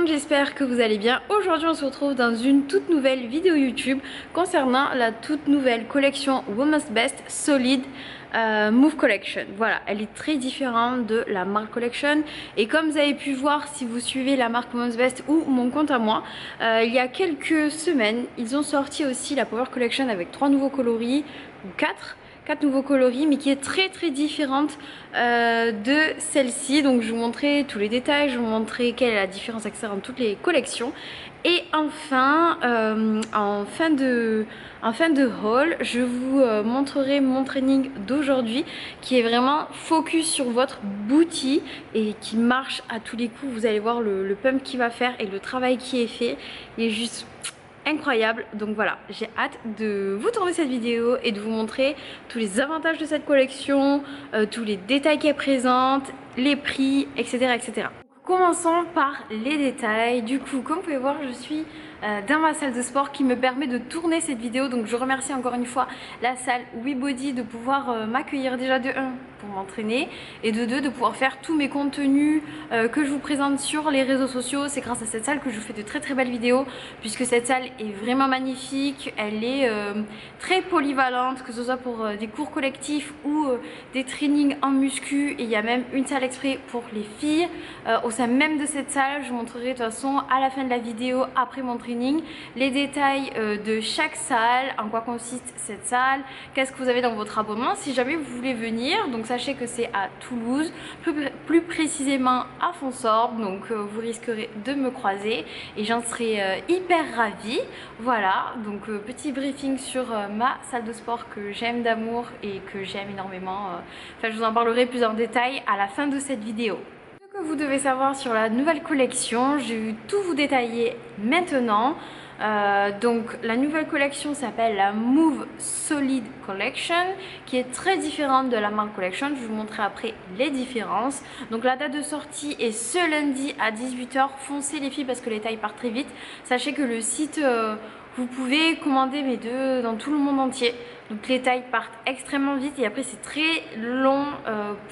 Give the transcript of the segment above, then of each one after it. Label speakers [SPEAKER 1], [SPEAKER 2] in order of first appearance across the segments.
[SPEAKER 1] monde, j'espère que vous allez bien. Aujourd'hui on se retrouve dans une toute nouvelle vidéo YouTube concernant la toute nouvelle collection Women's Best Solid Move Collection. Voilà, elle est très différente de la marque Collection et comme vous avez pu voir si vous suivez la marque Women's Best ou mon compte à moi, il y a quelques semaines ils ont sorti aussi la Power Collection avec 3 nouveaux coloris ou 4 nouveaux coloris, mais qui est très différente de celle-ci. Donc je vous montrerai tous les détails, je vous montrerai quelle est la différence etc. entre toutes les collections. Et enfin, en fin de haul, je vous montrerai mon training d'aujourd'hui qui est vraiment focus sur votre booty et qui marche à tous les coups. Vous allez voir le pump qu'il va faire et le travail qui est fait. Il est juste incroyable. Donc voilà, j'ai hâte de vous tourner cette vidéo et de vous montrer tous les avantages de cette collection, tous les détails qu'elle présente, les prix, etc. Commençons par les détails. Du coup, comme vous pouvez voir, je suis dans ma salle de sport qui me permet de tourner cette vidéo. Donc je remercie encore une fois la salle WeBody de pouvoir m'accueillir déjà de 1 pour m'entraîner et de 2 de pouvoir faire tous mes contenus que je vous présente sur les réseaux sociaux. C'est grâce à cette salle que je vous fais de très belles vidéos puisque cette salle est vraiment magnifique. Elle est très polyvalente, que ce soit pour des cours collectifs ou des trainings en muscu, et il y a même une salle exprès pour les filles. Au sein même de cette salle, je vous montrerai de toute façon à la fin de la vidéo après mon training les détails de chaque salle, en quoi consiste cette salle, qu'est-ce que vous avez dans votre abonnement si jamais vous voulez venir. Donc sachez que c'est à Toulouse, plus précisément à Fonsorbe, donc vous risquerez de me croiser et j'en serai hyper ravie. Voilà, donc petit briefing sur ma salle de sport que j'aime d'amour et que j'aime énormément. Enfin, je vous en parlerai plus en détail à la fin de cette vidéo. Ce que vous devez savoir sur la nouvelle collection, je vais tout vous détailler maintenant. Donc la nouvelle collection s'appelle la Move Solid Collection, qui est très différente de la marque Collection. Je vais vous montrer après les différences. Donc la date de sortie est ce lundi à 18 h. Foncez les filles parce que les tailles partent très vite. Sachez que le site, vous pouvez commander mes deux dans tout le monde entier. Donc les tailles partent extrêmement vite et après c'est très long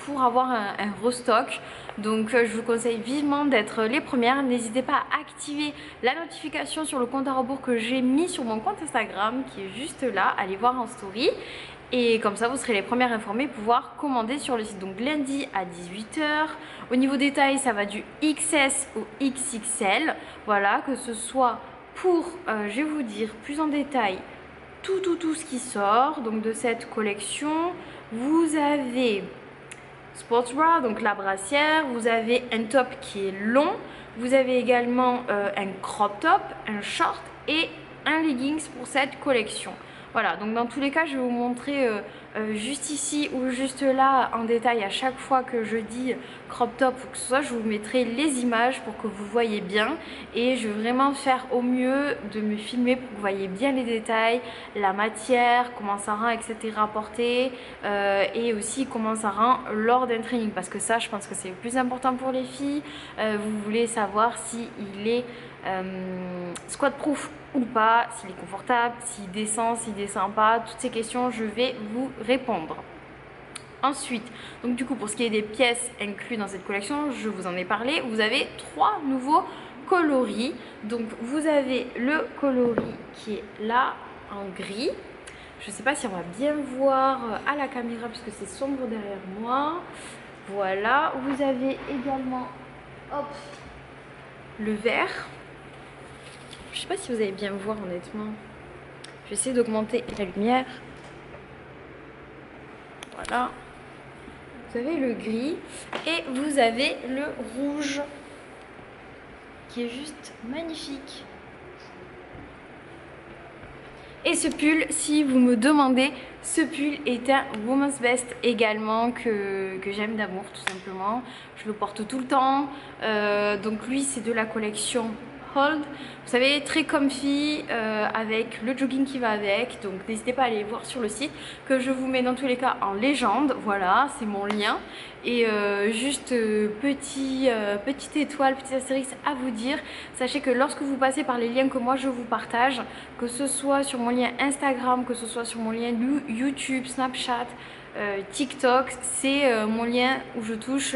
[SPEAKER 1] pour avoir un restock. Donc je vous conseille vivement d'être les premières. N'hésitez pas à activer la notification sur le compte à rebours que j'ai mis sur mon compte Instagram qui est juste là. Allez voir en story. Et comme ça vous serez les premières informées pour pouvoir commander sur le site. Donc lundi à 18 h. Au niveau des tailles, ça va du XS au XXL. Voilà, que ce soit pour, je vais vous dire plus en détail, tout ce qui sort donc de cette collection. Vous avez sportswear, donc la brassière, vous avez un top qui est long, vous avez également un crop top, un short et un leggings pour cette collection. Voilà, donc dans tous les cas je vais vous montrer juste ici ou juste là en détail à chaque fois que je dis crop top ou que ce soit. Je vous mettrai les images pour que vous voyez bien et je vais vraiment faire au mieux de me filmer pour que vous voyez bien les détails, la matière, comment ça rend etc. porté et aussi comment ça rend lors d'un training, parce que ça je pense que c'est le plus important pour les filles. Vous voulez savoir si il est squat proof ou pas, s'il est confortable, s'il descend pas, toutes ces questions je vais vous répondre. Ensuite, donc du coup pour ce qui est des pièces incluses dans cette collection, je vous en ai parlé, vous avez 3 nouveaux coloris. Donc vous avez le coloris qui est là en gris. Je ne sais pas si on va bien voir à la caméra puisque c'est sombre derrière moi. Voilà, vous avez également hop, le vert. Je sais pas si vous allez bien me voir honnêtement. Je vais essayer d'augmenter la lumière. Voilà. Vous avez le gris et vous avez le rouge qui est juste magnifique. Et ce pull, si vous me demandez, ce pull est un Women's Best également que j'aime d'amour tout simplement. Je le porte tout le temps. Donc lui c'est de la collection Hold, vous savez, très comfy avec le jogging qui va avec. Donc n'hésitez pas à aller voir sur le site que je vous mets dans tous les cas en légende. Voilà, c'est mon lien. Et juste petite étoile, petit astérix à vous dire, sachez que lorsque vous passez par les liens que moi je vous partage, que ce soit sur mon lien Instagram, que ce soit sur mon lien YouTube, Snapchat, TikTok, c'est mon lien où je touche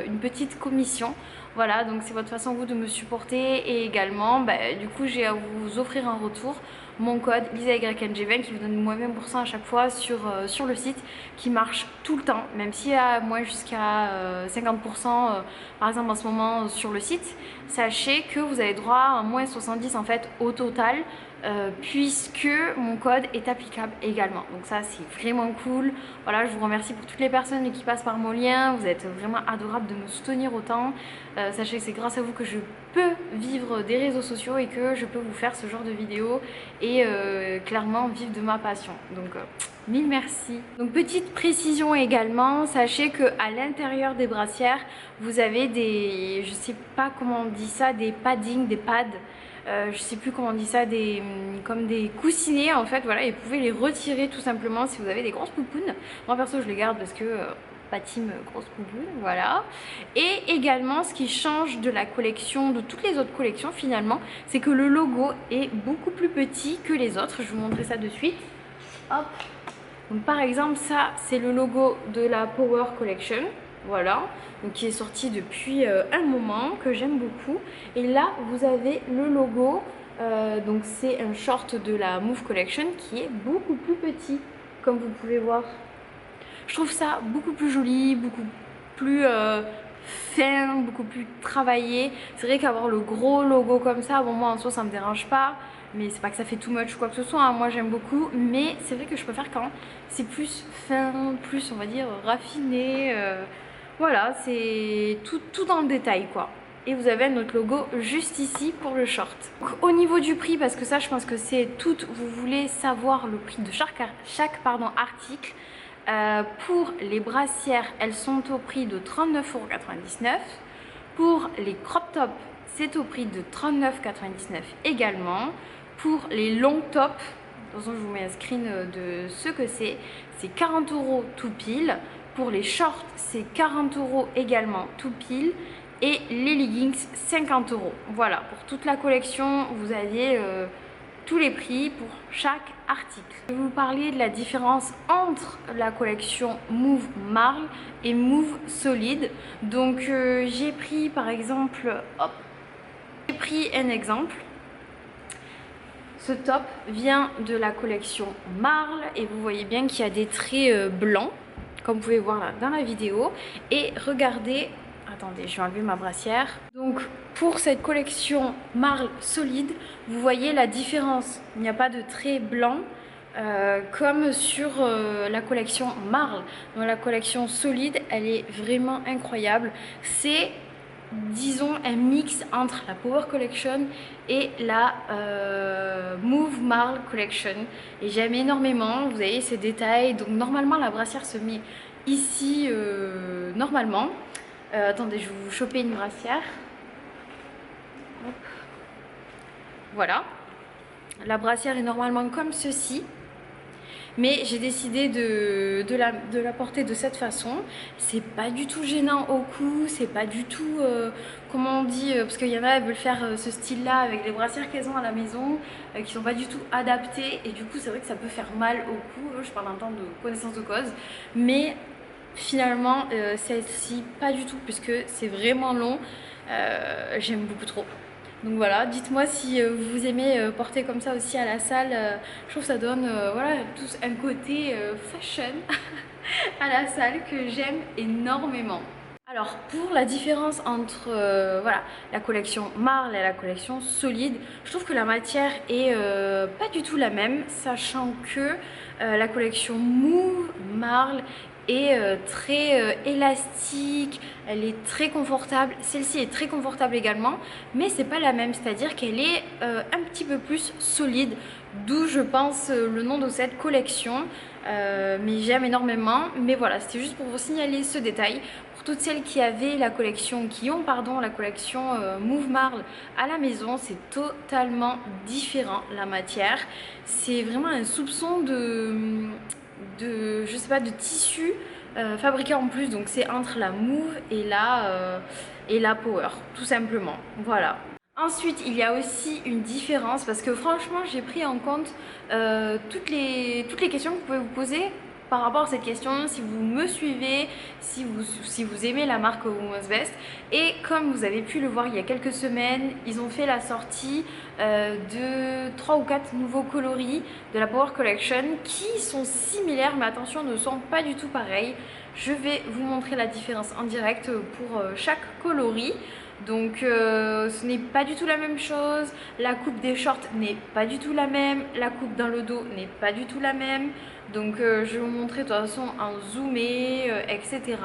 [SPEAKER 1] une petite commission. Voilà, donc c'est votre façon vous de me supporter et également du coup j'ai à vous offrir un retour, mon code LisaYNG20 qui vous donne moins 20% à chaque fois sur le site, qui marche tout le temps, même s'il y a moins jusqu'à 50% par exemple en ce moment sur le site. Sachez que vous avez droit à moins 70 en fait au total, puisque mon code est applicable également, donc ça c'est vraiment cool. Voilà, je vous remercie pour toutes les personnes qui passent par mon lien, vous êtes vraiment adorables de me soutenir autant. Sachez que c'est grâce à vous que je peux vivre des réseaux sociaux et que je peux vous faire ce genre de vidéos et clairement vivre de ma passion, donc mille merci. Donc petite précision également, sachez que à l'intérieur des brassières vous avez des, je sais pas comment on dit ça, des paddings, des pads, je sais plus comment on dit ça, comme des coussinets en fait, voilà, et vous pouvez les retirer tout simplement si vous avez des grosses poupounes. Moi perso je les garde parce que pas team grosse poupoune, voilà. Et également ce qui change de la collection, de toutes les autres collections finalement, c'est que le logo est beaucoup plus petit que les autres. Je vais vous montrer ça de suite. Hop. Donc par exemple ça c'est le logo de la Power Collection, voilà, donc qui est sorti depuis un moment, que j'aime beaucoup. Et là vous avez le logo, donc c'est un short de la Move Collection qui est beaucoup plus petit, comme vous pouvez voir. Je trouve ça beaucoup plus joli, beaucoup plus fin, beaucoup plus travaillé. C'est vrai qu'avoir le gros logo comme ça, bon moi en soi ça me dérange pas, mais c'est pas que ça fait too much ou quoi que ce soit, hein. Moi j'aime beaucoup, mais c'est vrai que je préfère quand c'est plus fin, plus on va dire raffiné, voilà, c'est tout dans le détail quoi. Et vous avez notre logo juste ici pour le short. Donc, au niveau du prix, parce que ça je pense que c'est tout, vous voulez savoir le prix de chaque article. Pour les brassières, elles sont au prix de 39,99 €. Pour les crop tops, c'est au prix de 39,99 € également. Pour les long tops, attention, je vous mets un screen de ce que c'est 40 € tout pile. Pour les shorts, c'est 40 € également tout pile. Et les leggings, 50 €. Voilà, pour toute la collection, vous aviez tous les prix pour chaque article. Je vais vous parler de la différence entre la collection Move Marl et Move Solid. Donc j'ai pris par exemple, hop, j'ai pris un exemple. Ce top vient de la collection Marl et vous voyez bien qu'il y a des traits blancs, comme vous pouvez voir là dans la vidéo. Et regardez, attendez, je vais enlever ma brassière. Donc pour cette collection Marl Solide, vous voyez la différence. Il n'y a pas de traits blancs comme sur la collection Marl. Dans la collection Solide, elle est vraiment incroyable. C'est, disons, un mix entre la Power Collection et la Move Marl Collection. Et j'aime énormément, vous voyez ces détails. Donc normalement la brassière se met ici normalement. Attendez, je vais vous choper une brassière. Hop. Voilà. La brassière est normalement comme ceci. Mais j'ai décidé de la porter de cette façon. C'est pas du tout gênant au cou, c'est pas du tout, comment on dit, parce qu'il y en a, elles veulent faire ce style-là avec les brassières qu'elles ont à la maison, qui sont pas du tout adaptées. Et du coup, c'est vrai que ça peut faire mal au cou. Je parle en temps de connaissance de cause. Mais finalement celle-ci pas du tout, puisque c'est vraiment long, j'aime beaucoup trop. Donc voilà, dites-moi si vous aimez porter comme ça aussi à la salle. Je trouve que ça donne voilà, tous un côté fashion à la salle que j'aime énormément. Alors pour la différence entre voilà, la collection Marl et la collection Solide, je trouve que la matière est pas du tout la même, sachant que la collection Move Marl est très élastique, elle est très confortable. Celle-ci est très confortable également, mais c'est pas la même, c'est-à-dire qu'elle est un petit peu plus solide, d'où je pense le nom de cette collection. Mais j'aime énormément. Mais voilà, c'était juste pour vous signaler ce détail. Pour toutes celles qui avaient la collection, la collection Move Marl à la maison, c'est totalement différent la matière. C'est vraiment un soupçon de je sais pas, de tissu fabriqué en plus. Donc c'est entre la Move et la Power, tout simplement. Voilà. Ensuite, il y a aussi une différence parce que franchement, j'ai pris en compte toutes les questions que vous pouvez vous poser par rapport à cette question, si vous me suivez, si vous aimez la marque Women's Best. Et comme vous avez pu le voir il y a quelques semaines, ils ont fait la sortie de 3 ou 4 nouveaux coloris de la Power Collection qui sont similaires, mais attention, ne sont pas du tout pareils. Je vais vous montrer la différence en direct pour chaque coloris. Donc ce n'est pas du tout la même chose, la coupe des shorts n'est pas du tout la même, la coupe dans le dos n'est pas du tout la même. Donc je vais vous montrer de toute façon en zoomé, etc.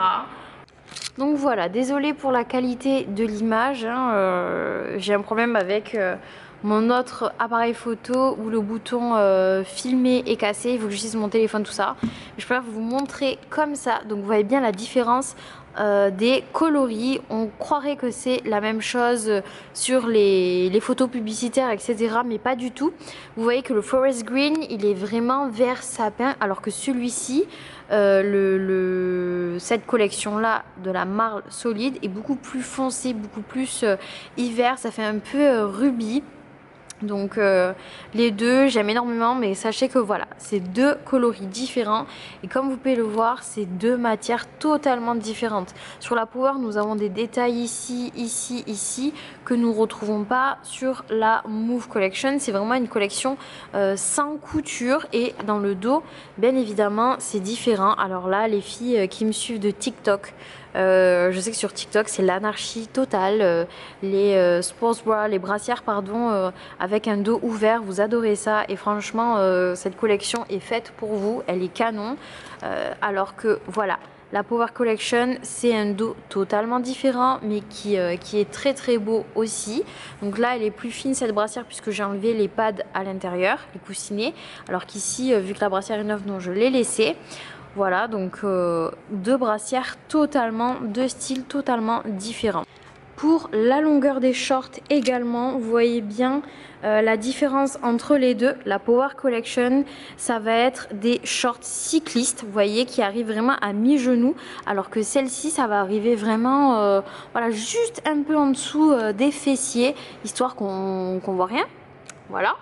[SPEAKER 1] Donc voilà, désolée pour la qualité de l'image, hein, j'ai un problème avec mon autre appareil photo où le bouton filmer est cassé, il faut que j'utilise mon téléphone, tout ça. Je préfère vous montrer comme ça, donc vous voyez bien la différence des coloris. On croirait que c'est la même chose sur les photos publicitaires, etc. Mais pas du tout. Vous voyez que le forest green, il est vraiment vert sapin, alors que celui-ci, cette collection là de la marle solide est beaucoup plus foncé, beaucoup plus hiver, ça fait un peu rubis. Donc les deux j'aime énormément, mais sachez que voilà, c'est deux coloris différents et comme vous pouvez le voir, c'est deux matières totalement différentes. Sur la Power, nous avons des détails ici, ici, ici que nous ne retrouvons pas sur la Move Collection. C'est vraiment une collection sans couture et dans le dos, bien évidemment, c'est différent. Alors là, les filles qui me suivent de TikTok, je sais que sur TikTok c'est l'anarchie totale, les sports bras, les brassières pardon, avec un dos ouvert, vous adorez ça et franchement cette collection est faite pour vous, elle est canon, alors que voilà, la Power Collection c'est un dos totalement différent mais qui est très très beau aussi. Donc là elle est plus fine cette brassière puisque j'ai enlevé les pads à l'intérieur, les coussinets, alors qu'ici vu que la brassière est neuve, non, je l'ai laissée. Voilà, donc deux brassières totalement, deux styles totalement différents. Pour la longueur des shorts également, vous voyez bien la différence entre les deux. La Power Collection, ça va être des shorts cyclistes, vous voyez, qui arrivent vraiment à mi-genou, alors que celle-ci, ça va arriver vraiment, voilà, juste un peu en dessous des fessiers, histoire qu'on voit rien. Voilà.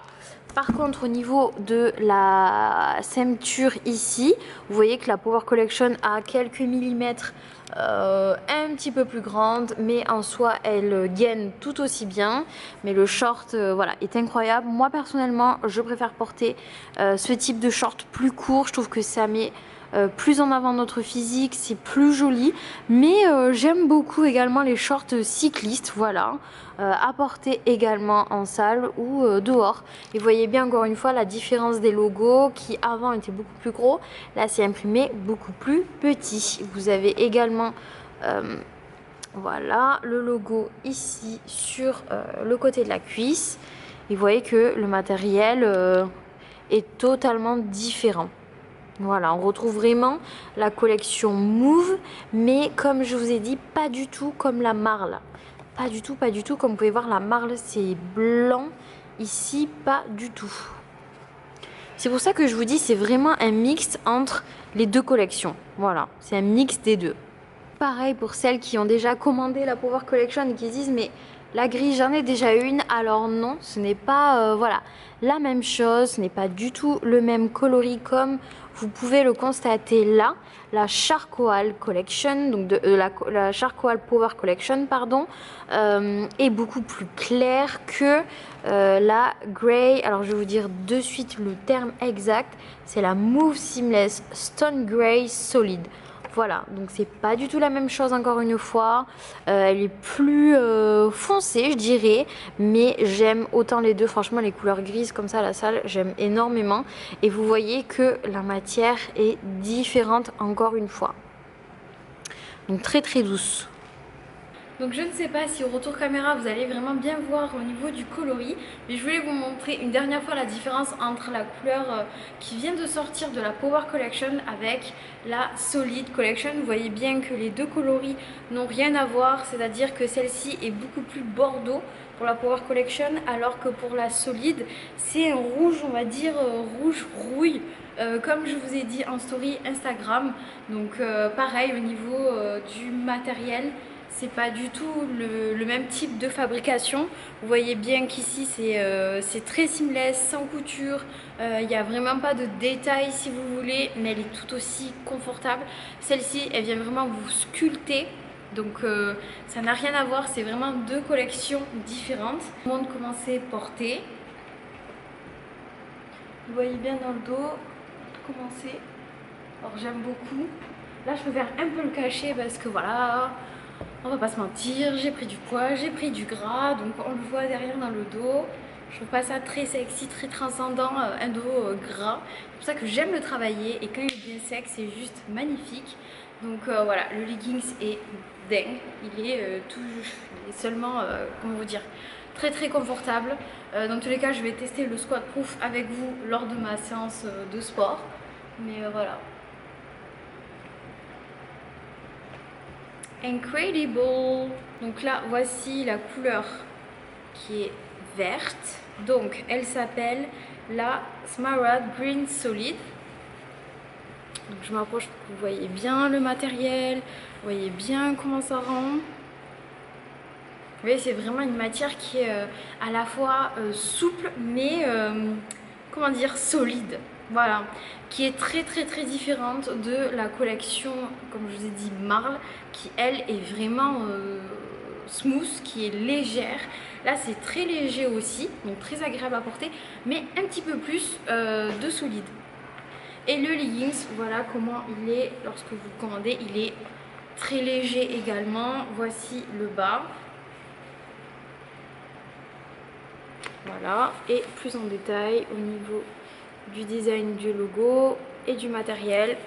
[SPEAKER 1] Par contre, au niveau de la ceinture ici, vous voyez que la Power Collection a quelques millimètres un petit peu plus grande, mais en soi, elle gaine tout aussi bien. Mais le short, voilà, est incroyable. Moi, personnellement, je préfère porter ce type de short plus court. Je trouve que ça met plus en avant notre physique, c'est plus joli, mais j'aime beaucoup également les shorts cyclistes, voilà, à porter également en salle ou dehors. Et vous voyez bien encore une fois la différence des logos qui avant étaient beaucoup plus gros, là c'est imprimé beaucoup plus petit. Vous avez également voilà le logo ici sur le côté de la cuisse et vous voyez que le matériel est totalement différent. Voilà, on retrouve vraiment la collection Move, mais comme je vous ai dit, pas du tout comme la marle. Pas du tout, pas du tout. Comme vous pouvez voir, la marle, c'est blanc. Ici, pas du tout. C'est pour ça que je vous dis, c'est vraiment un mix entre les deux collections. Voilà, c'est un mix des deux. Pareil pour celles qui ont déjà commandé la Power Collection et qui disent, mais la grise, j'en ai déjà une. Alors non, ce n'est pas voilà, la même chose, ce n'est pas du tout le même coloris comme vous pouvez le constater là. La Charcoal Collection, donc la Charcoal Power Collection, pardon, est beaucoup plus claire que la Grey. Alors je vais vous dire de suite le terme exact, c'est la Move Seamless Stone Grey Solid. Voilà, donc c'est pas du tout la même chose encore une fois, elle est plus foncée je dirais, mais j'aime autant les deux, franchement les couleurs grises comme ça à la salle, j'aime énormément. Et vous voyez que la matière est différente encore une fois, donc très très douce. Donc je ne sais pas si au retour caméra vous allez vraiment bien voir au niveau du coloris, mais je voulais vous montrer une dernière fois la différence entre la couleur qui vient de sortir de la Power Collection avec la Solid Collection. Vous voyez bien que les deux coloris n'ont rien à voir, c'est-à-dire que celle-ci est beaucoup plus bordeaux pour la Power Collection, alors que pour la Solid c'est un rouge, on va dire rouge rouille. Comme je vous ai dit en story Instagram. Donc pareil au niveau du matériel, c'est pas du tout le même type de fabrication. Vous voyez bien qu'ici c'est très seamless, sans couture, il n'y a vraiment pas de détails si vous voulez, mais elle est tout aussi confortable. Celle-ci, elle vient vraiment vous sculpter, donc ça n'a rien à voir, c'est vraiment deux collections différentes. Je vous montre comment c'est porté. Vous voyez bien dans le dos comment c'est. Alors j'aime beaucoup. Là je préfère un peu le cacher parce que voilà, on va pas se mentir, j'ai pris du poids, j'ai pris du gras, donc on le voit derrière dans le dos. Je trouve pas ça très sexy, très transcendant, un dos gras. C'est pour ça que j'aime le travailler et quand il est bien sec, c'est juste magnifique. Donc voilà, le leggings est dingue. Il est seulement, comment vous dire, très très confortable. Dans tous les cas, je vais tester le squat proof avec vous lors de ma séance de sport. Mais voilà. Incredible. Donc là, voici la couleur qui est verte. Donc, elle s'appelle la Smaragd Green Solid. Donc, je m'approche pour que vous voyez bien le matériel. Vous voyez bien comment ça rend. Vous voyez, c'est vraiment une matière qui est à la fois souple, mais comment dire, solide. Voilà, qui est très différente de la collection, comme je vous ai dit, Marl, qui elle est vraiment smooth, qui est légère. Là c'est très léger aussi, donc très agréable à porter, mais un petit peu plus de solide. Et le leggings, voilà comment il est lorsque vous le commandez, il est très léger également. Voici le bas. Voilà, et plus en détail au niveau du design du logo et du matériel.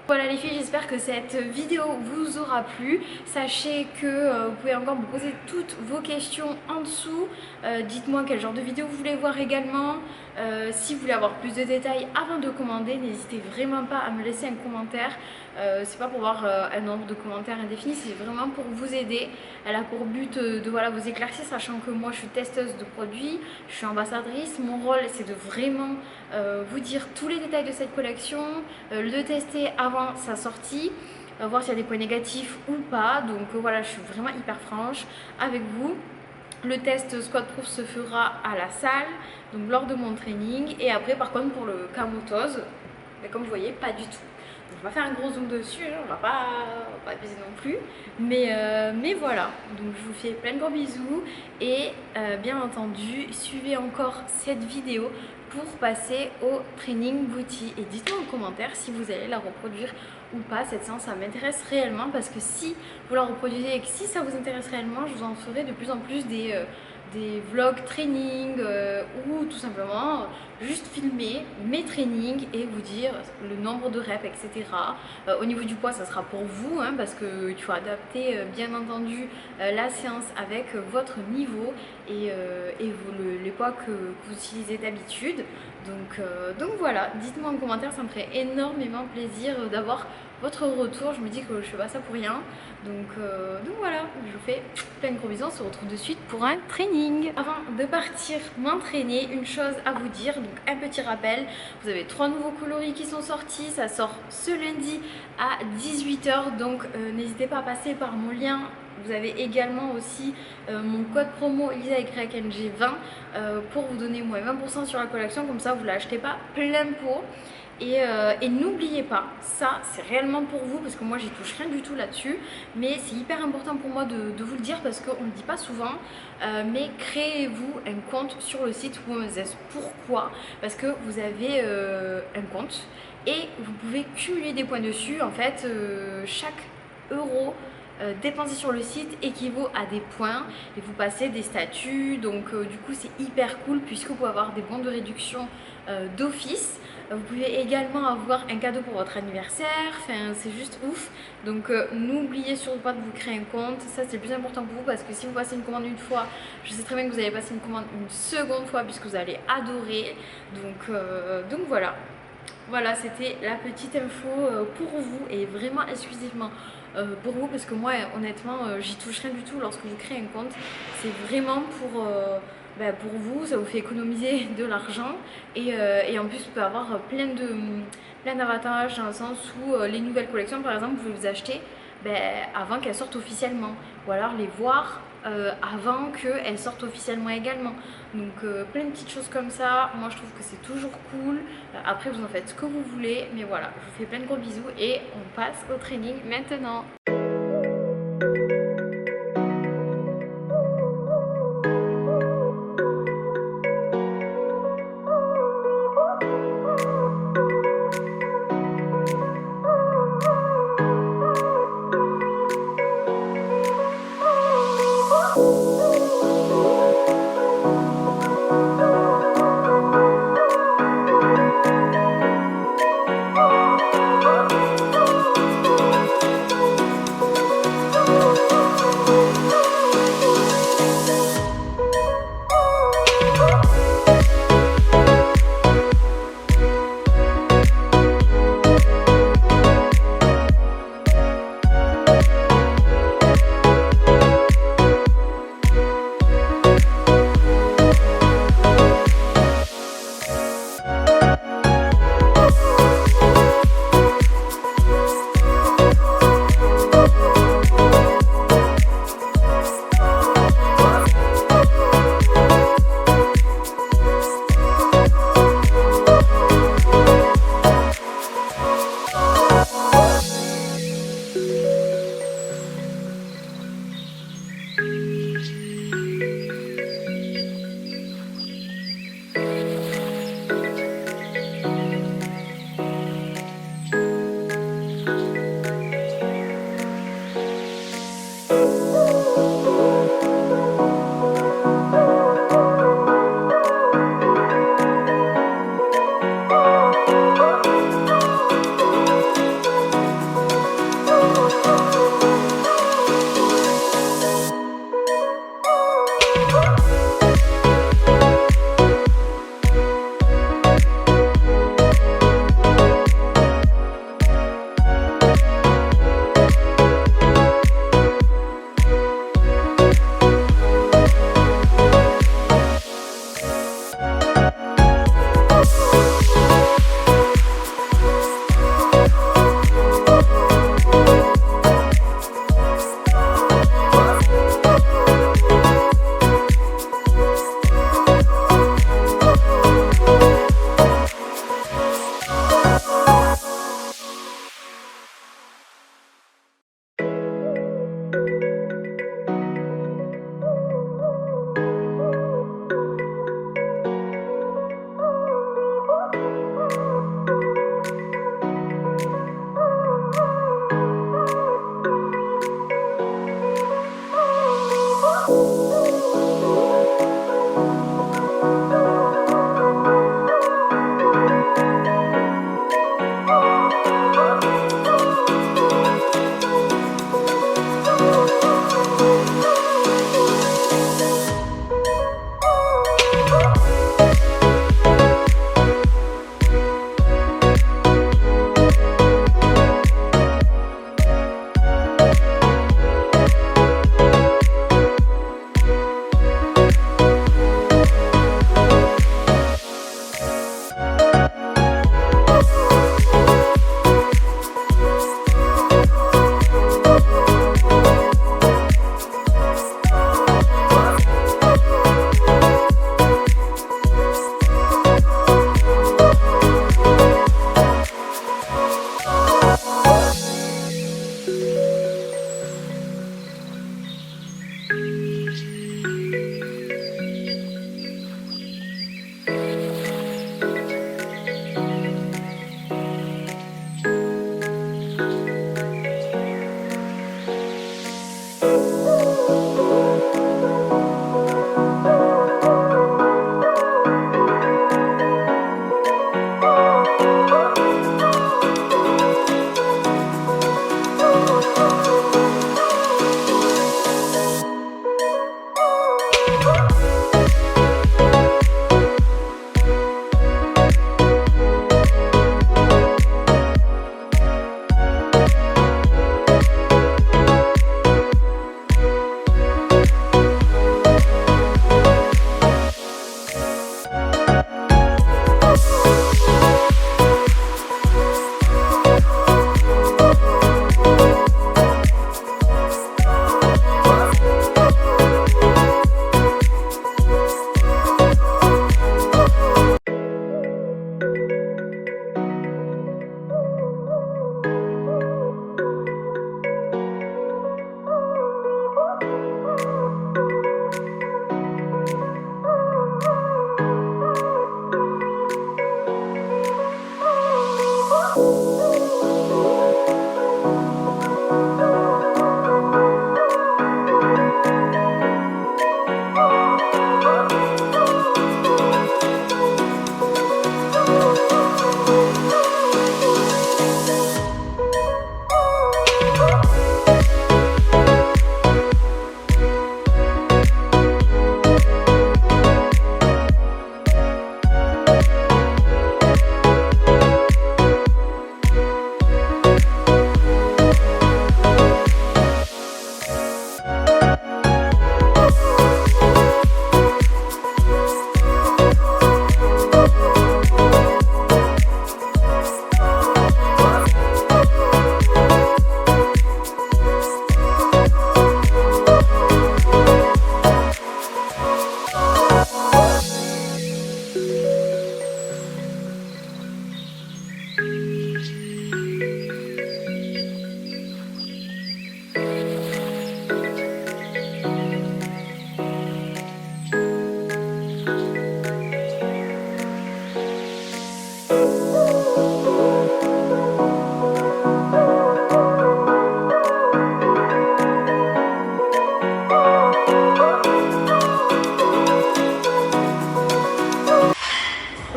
[SPEAKER 1] Voilà les filles, j'espère que cette vidéo vous aura plu. Sachez que vous pouvez encore me poser toutes vos questions en dessous. Dites-moi quel genre de vidéo vous voulez voir également. Si vous voulez avoir plus de détails avant de commander, n'hésitez vraiment pas à me laisser un commentaire. C'est pas pour voir un nombre de commentaires indéfini, c'est vraiment pour vous aider. Elle a pour but de voilà, vous éclaircir, sachant que moi je suis testeuse de produits, je suis ambassadrice. Mon rôle c'est de vraiment vous dire tous les détails de cette collection, le tester avant sa sortie, voir s'il y a des points négatifs ou pas. Donc voilà, je suis vraiment hyper franche avec vous. Le test squat proof se fera à la salle, donc lors de mon training. Et après par contre pour le camotose, comme vous voyez, pas du tout. Donc, je vais pas faire un gros zoom dessus, hein, on va pas abuser non plus. Mais voilà, donc je vous fais plein de gros bisous. Et bien entendu, suivez encore cette vidéo pour passer au training booty. Et dites-moi en commentaire si vous allez la reproduire ou pas cette séance. Ça m'intéresse réellement parce que si vous la reproduisez et que si ça vous intéresse réellement, je vous en ferai de plus en plus des vlogs training ou tout simplement juste filmer mes trainings et vous dire le nombre de reps, etc. Au niveau du poids, ça sera pour vous hein, parce que tu vas adapter bien entendu la séance avec votre niveau et les poids que vous utilisez d'habitude. Donc voilà, dites-moi en commentaire, ça me ferait énormément plaisir d'avoir votre retour. Je me dis que je fais pas ça pour rien. Donc voilà, je vous fais plein de gros bisous. On se retrouve de suite pour un training. Avant de partir m'entraîner, une chose à vous dire, donc un petit rappel, vous avez 3 nouveaux coloris qui sont sortis. Ça sort ce lundi à 18 h, donc n'hésitez pas à passer par mon lien. Vous avez également aussi mon code promo ElisaYNG20 pour vous donner moins 20% sur la collection, comme ça vous ne l'achetez pas plein pot. Et n'oubliez pas, ça c'est réellement pour vous parce que moi j'y touche rien du tout là-dessus, mais c'est hyper important pour moi de vous le dire parce qu'on ne le dit pas souvent, mais créez-vous un compte sur le site Women's. Pourquoi? Parce que vous avez un compte et vous pouvez cumuler des points dessus. En fait, chaque euro dépensé sur le site équivaut à des points et vous passez des statuts. Donc du coup c'est hyper cool puisque vous pouvez avoir des bons de réduction d'office. Vous pouvez également avoir un cadeau pour votre anniversaire, enfin, c'est juste ouf. Donc n'oubliez surtout pas de vous créer un compte, ça c'est le plus important pour vous parce que si vous passez une commande une fois, je sais très bien que vous allez passer une commande une seconde fois puisque vous allez adorer. Donc voilà. Voilà, c'était la petite info pour vous et vraiment exclusivement pour vous parce que moi honnêtement j'y touche rien du tout lorsque je crée un compte. C'est vraiment pour vous, ça vous fait économiser de l'argent et en plus vous pouvez avoir plein plein d'avantages dans le sens où les nouvelles collections, par exemple, vous pouvez vous acheter avant qu'elles sortent officiellement, ou alors les voir avant qu'elles sortent officiellement également. Donc plein de petites choses comme ça, moi je trouve que c'est toujours cool. Après vous en faites ce que vous voulez, mais voilà, je vous fais plein de gros bisous et on passe au training maintenant.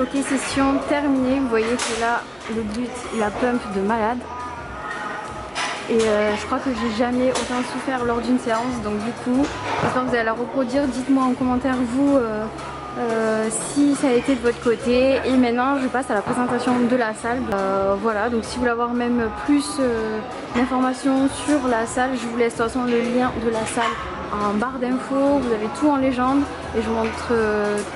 [SPEAKER 1] Ok, session terminée. Vous voyez que là, le but, la pump de malade. Et je crois que j'ai jamais autant souffert lors d'une séance. Donc du coup, quand vous allez la reproduire, dites-moi en commentaire vous si ça a été de votre côté. Et maintenant, je passe à la présentation de la salle. Voilà, donc si vous voulez avoir même plus d'informations sur la salle, je vous laisse de toute façon le lien de la salle en barre d'infos. Vous avez tout en légende et je vous montre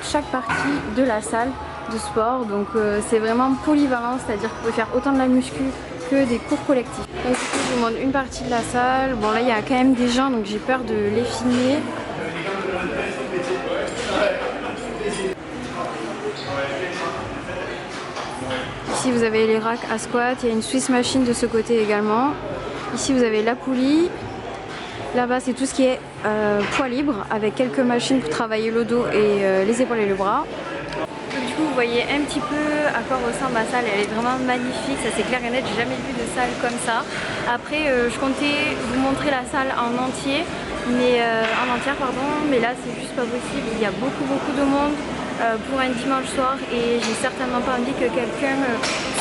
[SPEAKER 1] chaque partie de la salle de sport. Donc c'est vraiment polyvalent, c'est-à-dire que vous pouvez faire autant de la muscu que des cours collectifs. Donc du coup, je vous montre une partie de la salle. Bon, là il y a quand même des gens, donc j'ai peur de les filmer. Ici vous avez les racks à squat, il y a une Swiss machine de ce côté également. Ici vous avez la poulie. Là-bas c'est tout ce qui est poids libre avec quelques machines pour travailler le dos et les épaules et le bras. Donc du coup vous voyez un petit peu à quoi ressemble ma salle, elle est vraiment magnifique, ça c'est clair et net, j'ai jamais vu de salle comme ça. Après je comptais vous montrer la salle en entier, mais mais là c'est juste pas possible, il y a beaucoup de monde pour un dimanche soir et j'ai certainement pas envie que quelqu'un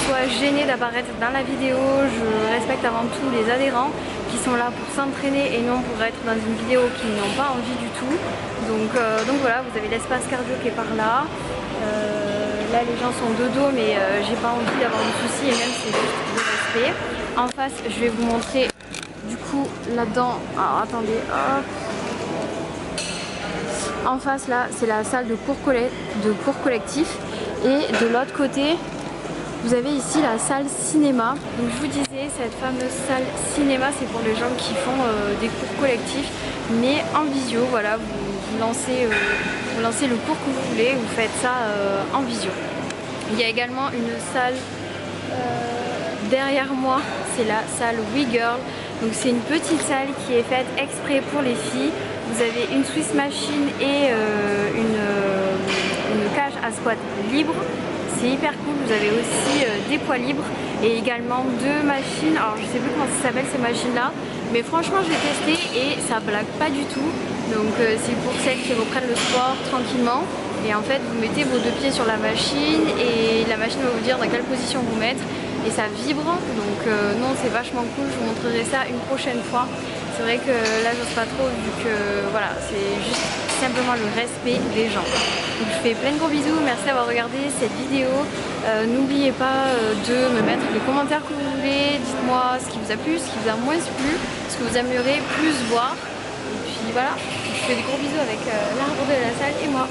[SPEAKER 1] soit gêné d'apparaître dans la vidéo. Je respecte avant tout les adhérents qui sont là pour s'entraîner et non pour être dans une vidéo qui n'ont pas envie du tout. Donc voilà, vous avez l'espace cardio qui est par là. Là les gens sont de dos mais j'ai pas envie d'avoir de soucis et même c'est juste de respect. En face je vais vous montrer du coup là-dedans, alors attendez hop. En face là c'est la salle de cours collectif et de l'autre côté vous avez ici la salle cinéma. Donc je vous disais, cette fameuse salle cinéma c'est pour les gens qui font des cours collectifs mais en visio. Voilà, vous lancez le cours que vous voulez, vous faites ça en visio. Il y a également une salle derrière moi, c'est la salle WeGirl. Donc c'est une petite salle qui est faite exprès pour les filles. Vous avez une Swiss machine et une cage à squat libre. C'est hyper cool. Vous avez aussi des poids libres et également deux machines. Alors je sais plus comment ça s'appelle ces machines là, mais franchement j'ai testé et ça blague pas du tout. Donc c'est pour celles qui reprennent le sport tranquillement. Et en fait vous mettez vos deux pieds sur la machine et la machine va vous dire dans quelle position vous mettre. Et ça vibre, donc non c'est vachement cool, je vous montrerai ça une prochaine fois. C'est vrai que là j'ose pas trop vu que voilà, c'est juste simplement le respect des gens. Donc je fais plein de gros bisous, merci d'avoir regardé cette vidéo. N'oubliez pas de me mettre les commentaires que vous voulez, dites-moi ce qui vous a plu, ce qui vous a moins plu, ce que vous aimeriez plus voir. Et puis voilà, je fais des gros bisous avec l'arbre de la salle et moi.